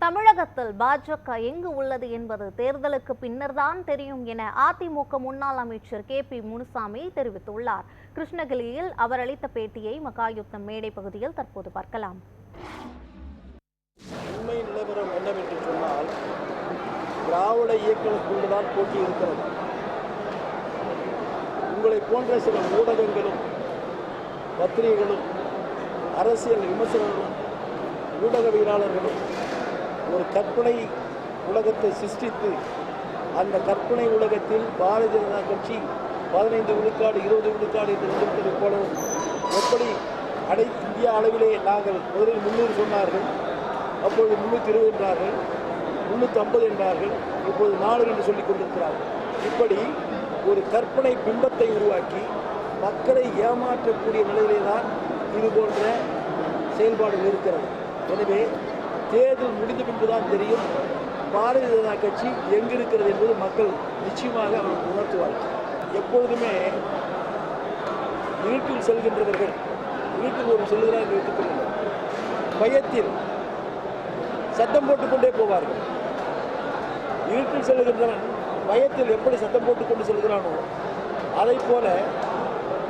தமிழகத்தில் பாஜக எங்கு உள்ளது என்பது தேர்தலுக்கு பின்னர்தான் தெரியும் என அதிமுக முன்னாள் அமைச்சர் KP முனுசாமி தெரிவித்துள்ளார். கிருஷ்ணகிரியில் அவர் அளித்த பேட்டியை மகாயுத்தம் மேடை பகுதியில் தற்போது பார்க்கலாம். உண்மை நிலவரம் என்னவென்று சொன்னால், திராவிட இயக்கங்களுக்குள்ளுதான் போட்டி இருக்கிறது. உங்களை போன்ற சில ஊடகங்களும் பத்திரிகைகளும் அரசியல் விமர்சகர்களும் ஊடகவியலாளர்களும் ஒரு கற்பனை உலகத்தை சிருஷ்டித்து அந்த கற்பனை உலகத்தில் பாரதிய ஜனதா கட்சி 15 விழுக்காடு 20 விழுக்காடு என்று நிறுத்தது போலவும் எப்படி இந்தியா அளவிலே நாங்கள் முதலில் 300 சொன்னார்கள், அப்பொழுது 320 என்றார்கள், 350 என்றார்கள், இப்போது 4 என்று சொல்லிக் கொண்டிருக்கிறார்கள். இப்படி ஒரு கற்பனை பிம்பத்தை உருவாக்கி மக்களை ஏமாற்றக்கூடிய நிலையிலே தான் இது போன்ற செயல்பாடுகள் இருக்கிறது. எனவே தேர்தல் முடிந்த பின்புதான் தெரியும் பாரதிய ஜனதா கட்சி எங்கு இருக்கிறது என்பது மக்கள் நிச்சயமாக அவர்கள் உணர்த்துவார்கள். எப்பொழுதுமே வீட்டில் செல்கின்றவர்கள் வீட்டுக்கு ஒரு செல்கிறார்கள் வைத்துக்கொள்ளுங்கள், பயத்தில் சத்தம் போட்டுக்கொண்டே போவார்கள். வீட்டில் செல்கின்றவன் பயத்தில் எப்படி சத்தம் போட்டுக்கொண்டு செல்கிறானோ அதை போல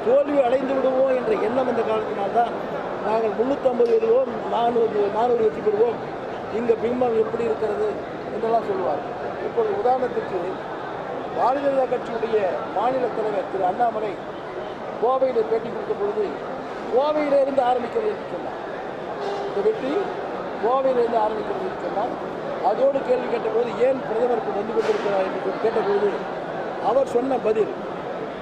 தோல்வி அடைந்து விடுவோம் என்ற எண்ணம் என்ற காரணத்தினால்தான் நாங்கள் 350 வருவோம், 400 வெற்றி பெறுவோம், இங்கே பிம்பம் எப்படி இருக்கிறது என்றெல்லாம் சொல்லுவார்கள். இப்போது உதாரணத்துக்கு பாரதிய ஜனதா கட்சியுடைய மாநில தலைவர் திரு அண்ணாமலை கோவையில் பேட்டி கொடுத்த பொழுது கோவையிலிருந்து ஆரம்பிக்கிறது என்று சொன்னார். இந்த வெற்றி கோவையிலிருந்து ஆரம்பிக்கிறது என்று சொன்னார். அதோடு கேள்வி கேட்டபோது ஏன் பிரதமருக்கு வந்து கொண்டிருக்கிறார் என்று கேட்டபோது அவர் சொன்ன பதில்,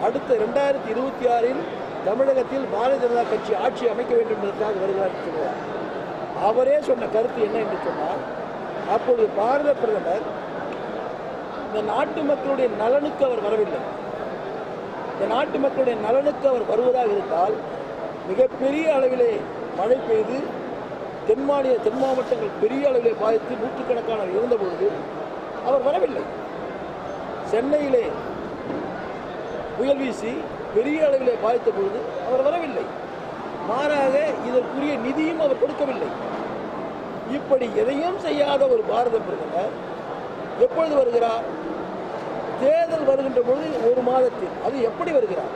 அடுத்த 2026இல் தமிழகத்தில் பாரதிய ஜனதா கட்சி ஆட்சி அமைக்க வேண்டும் என்பதற்காக வருகிறார் என்று சொல்கிறார். அவரே சொன்ன கருத்து என்ன என்று சொன்னால், அப்பொழுது பாரத பிரதமர் இந்த நாட்டு மக்களுடைய நலனுக்கு அவர் வரவில்லை. இந்த நாட்டு மக்களுடைய நலனுக்கு அவர் வருவதாக இருந்தால் மிகப்பெரிய அளவிலே மழை பெய்து தென் மாவட்டங்கள் பெரிய அளவிலே பாதித்து நூற்றுக்கணக்கானவர் இருந்தபொழுது அவர் வரவில்லை. சென்னையிலே புயல் வீசி பெரிய அளவிலே பாதித்த பொழுது அவர் வரவில்லை. மாறாக இதற்குரிய நிதியும் அவர் கொடுக்கவில்லை. இப்படி எதையும் செய்யாத ஒரு பாரத பிரதமர் எப்பொழுது வருகிறார்? தேர்தல் வருகின்ற பொழுது ஒரு மாதத்தில். அது எப்படி வருகிறார்?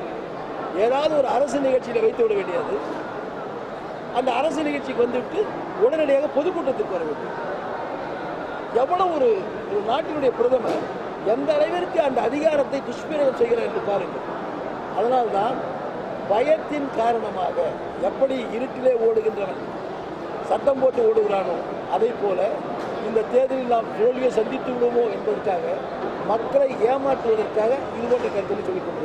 ஏதாவது ஒரு அரசு நிகழ்ச்சியில் வைத்து விட வேண்டியது, அந்த அரசு நிகழ்ச்சிக்கு வந்துவிட்டு உடனடியாக பொதுக்கூட்டத்திற்கு வர வேண்டும். எவ்வளவு ஒரு நாட்டினுடைய பிரதமர் எந்த அளவிற்கு அந்த அதிகாரத்தை துஷ்பிரயோகம் செய்கிறார் என்று பாருங்கள். அதனால்தான் பயத்தின் காரணமாக எப்படி இருட்டிலே ஓடுகின்றவன் சத்தம் போட்டு ஓடுகிறானோ அதை போல இந்த தேர்தலில் நாம் தோல்வியை சந்தித்து விடுவோமோ என்பதற்காக மக்களை ஏமாற்றுவதற்காக இது போன்ற கருத்துக்களை சொல்லிக் கொண்டிருக்கிறார்.